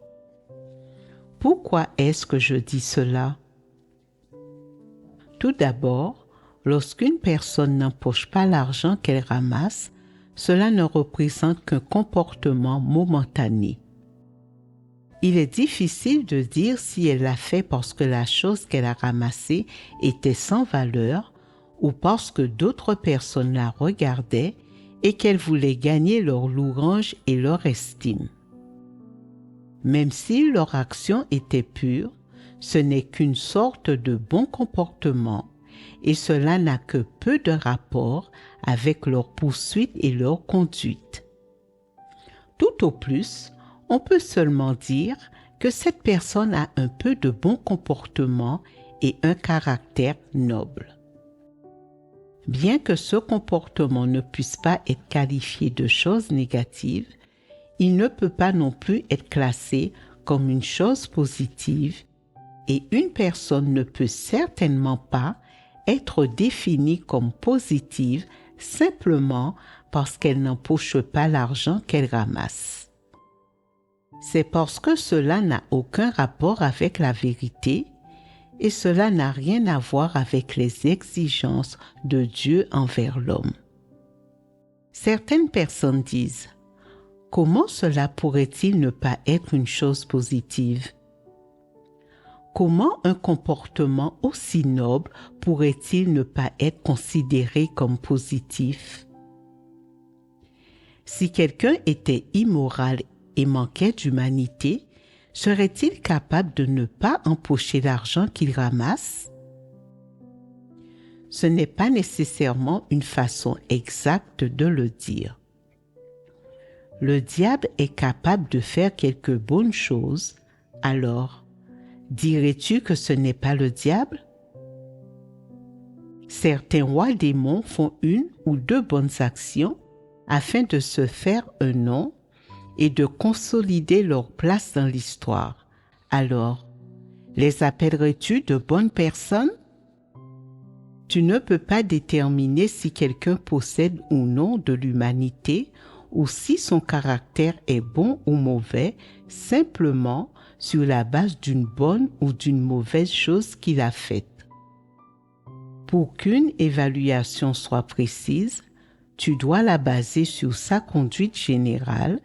Pourquoi est-ce que je dis cela? Tout d'abord, lorsqu'une personne n'empoche pas l'argent qu'elle ramasse, cela ne représente qu'un comportement momentané. Il est difficile de dire si elle l'a fait parce que la chose qu'elle a ramassée était sans valeur ou parce que d'autres personnes la regardaient et qu'elle voulait gagner leur louange et leur estime. Même si leur action était pure, ce n'est qu'une sorte de bon comportement et cela n'a que peu de rapport avec leur poursuite et leur conduite. Tout au plus, on peut seulement dire que cette personne a un peu de bon comportement et un caractère noble. Bien que ce comportement ne puisse pas être qualifié de chose négative, il ne peut pas non plus être classé comme une chose positive et une personne ne peut certainement pas être définie comme positive simplement parce qu'elle n'empoche pas l'argent qu'elle ramasse. C'est parce que cela n'a aucun rapport avec la vérité et cela n'a rien à voir avec les exigences de Dieu envers l'homme. Certaines personnes disent: comment cela pourrait-il ne pas être une chose positive? Comment un comportement aussi noble pourrait-il ne pas être considéré comme positif? Si quelqu'un était immoral et manquait d'humanité, serait-il capable de ne pas empocher l'argent qu'il ramasse? Ce n'est pas nécessairement une façon exacte de le dire. Le diable est capable de faire quelques bonnes choses, alors dirais-tu que ce n'est pas le diable? Certains rois démons font une ou deux bonnes actions afin de se faire un nom et de consolider leur place dans l'histoire. Alors, les appellerais-tu de bonnes personnes? Tu ne peux pas déterminer si quelqu'un possède ou non de l'humanité ou si son caractère est bon ou mauvais simplement sur la base d'une bonne ou d'une mauvaise chose qu'il a faite. Pour qu'une évaluation soit précise, tu dois la baser sur sa conduite générale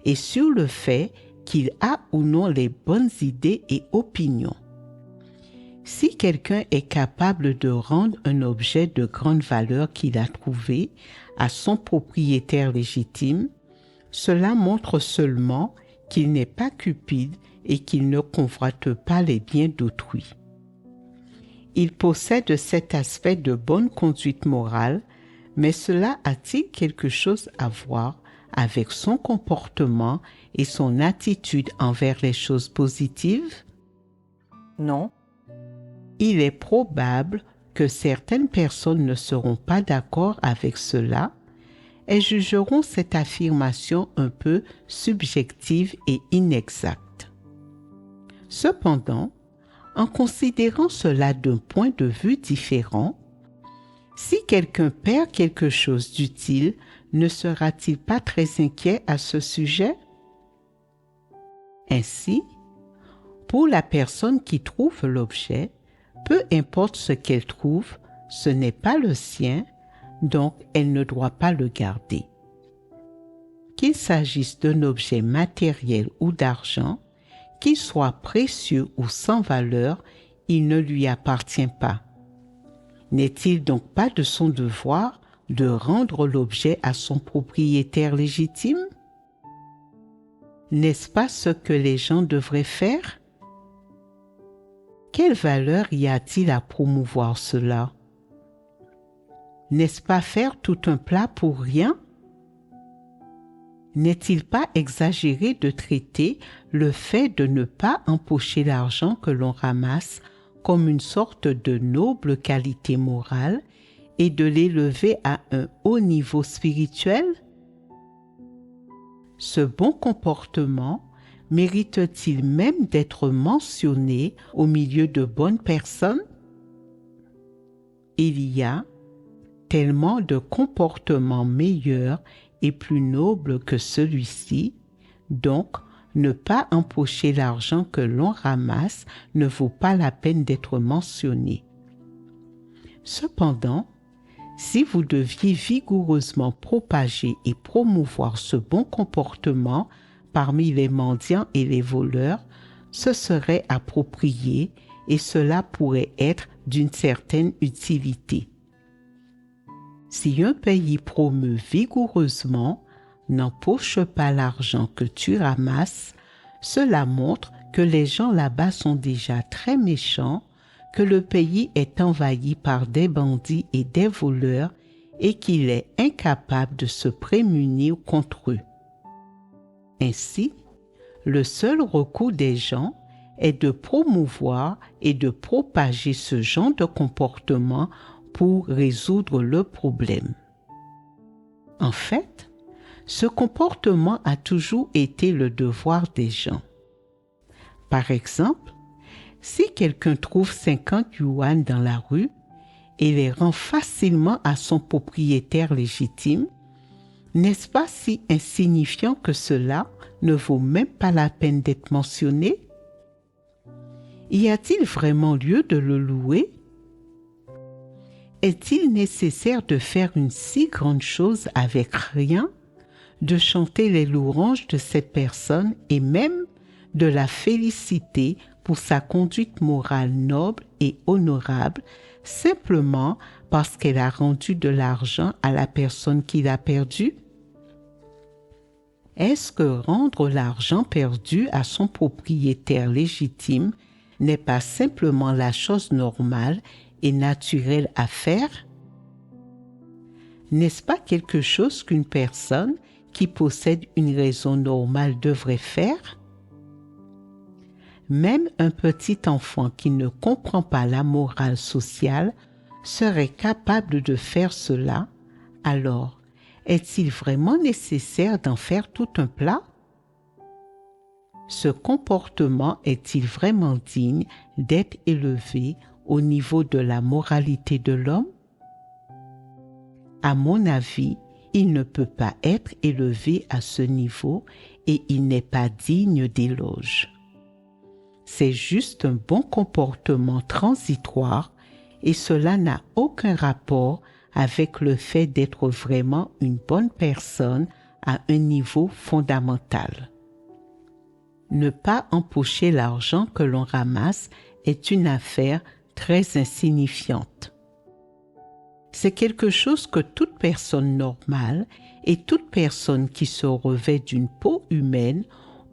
et sur le fait qu'il a ou non les bonnes idées et opinions. Si quelqu'un est capable de rendre un objet de grande valeur qu'il a trouvé à son propriétaire légitime, cela montre seulement qu'il n'est pas cupide et qu'il ne convoite pas les biens d'autrui. Il possède cet aspect de bonne conduite morale, mais cela a-t-il quelque chose à voir avec son comportement et son attitude envers les choses positives? Non. Il est probable que certaines personnes ne seront pas d'accord avec cela et jugeront cette affirmation un peu subjective et inexacte. Cependant, en considérant cela d'un point de vue différent, si quelqu'un perd quelque chose d'utile, ne sera-t-il pas très inquiet à ce sujet? Ainsi, pour la personne qui trouve l'objet, peu importe ce qu'elle trouve, ce n'est pas le sien, donc elle ne doit pas le garder. Qu'il s'agisse d'un objet matériel ou d'argent, qu'il soit précieux ou sans valeur, il ne lui appartient pas. N'est-il donc pas de son devoir de rendre l'objet à son propriétaire légitime? N'est-ce pas ce que les gens devraient faire? Quelle valeur y a-t-il à promouvoir cela? N'est-ce pas faire tout un plat pour rien? N'est-il pas exagéré de traiter le fait de ne pas empocher l'argent que l'on ramasse comme une sorte de noble qualité morale et de l'élever à un haut niveau spirituel? Ce bon comportement mérite-t-il même d'être mentionné au milieu de bonnes personnes? Il y a tellement de comportements meilleurs et plus nobles que celui-ci, donc ne pas empocher l'argent que l'on ramasse ne vaut pas la peine d'être mentionné. Cependant, si vous deviez vigoureusement propager et promouvoir ce bon comportement parmi les mendiants et les voleurs, ce serait approprié et cela pourrait être d'une certaine utilité. Si un pays promeut vigoureusement « n'empoche pas l'argent que tu ramasses », cela montre que les gens là-bas sont déjà très méchants, que le pays est envahi par des bandits et des voleurs et qu'il est incapable de se prémunir contre eux. Ainsi, Le seul recours des gens est de promouvoir et de propager ce genre de comportement pour résoudre le problème. En fait, ce comportement a toujours été le devoir des gens. Par exemple, si quelqu'un trouve 50 yuan dans la rue et les rend facilement à son propriétaire légitime, n'est-ce pas si insignifiant que cela ne vaut même pas la peine d'être mentionné? Y a-t-il vraiment lieu de le louer? Est-il nécessaire de faire une si grande chose avec rien, de chanter les louanges de cette personne et même de la féliciter pour sa conduite morale noble et honorable, simplement parce qu'elle a rendu de l'argent à la personne qui l'a perdu? Est-ce que rendre l'argent perdu à son propriétaire légitime n'est pas simplement la chose normale et naturelle à faire? N'est-ce pas quelque chose qu'une personne qui possède une raison normale devrait faire? Même un petit enfant qui ne comprend pas la morale sociale serait capable de faire cela, alors est-il vraiment nécessaire d'en faire tout un plat? Ce comportement est-il vraiment digne d'être élevé au niveau de la moralité de l'homme? À mon avis, il ne peut pas être élevé à ce niveau et il n'est pas digne d'éloge. C'est juste un bon comportement transitoire et cela n'a aucun rapport avec le fait d'être vraiment une bonne personne à un niveau fondamental. Ne pas empocher l'argent que l'on ramasse est une affaire très insignifiante. C'est quelque chose que toute personne normale et toute personne qui se revêt d'une peau humaine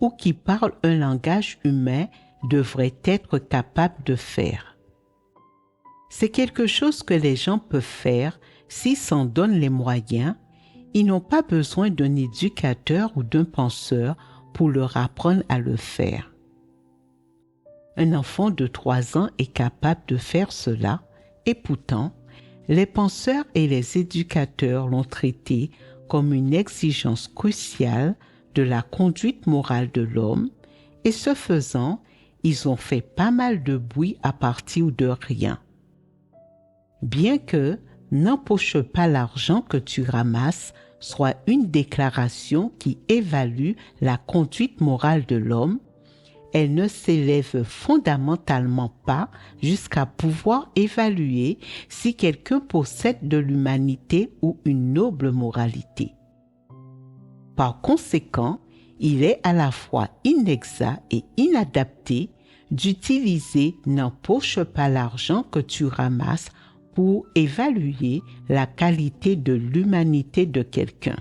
ou qui parle un langage humain devrait être capable de faire. C'est quelque chose que les gens peuvent faire s'ils s'en donnent les moyens. Ils n'ont pas besoin d'un éducateur ou d'un penseur pour leur apprendre à le faire. Un enfant de 3 ans est capable de faire cela et pourtant, les penseurs et les éducateurs l'ont traité comme une exigence cruciale de la conduite morale de l'homme et ce faisant, ils ont fait pas mal de bruit à partir de rien. Bien que « n'empoche pas l'argent que tu ramasses » soit une déclaration qui évalue la conduite morale de l'homme, elle ne s'élève fondamentalement pas jusqu'à pouvoir évaluer si quelqu'un possède de l'humanité ou une noble moralité. Par conséquent, il est à la fois inexact et inadapté d'utiliser « n'empoche pas l'argent que tu ramasses » pour évaluer la qualité de l'humanité de quelqu'un.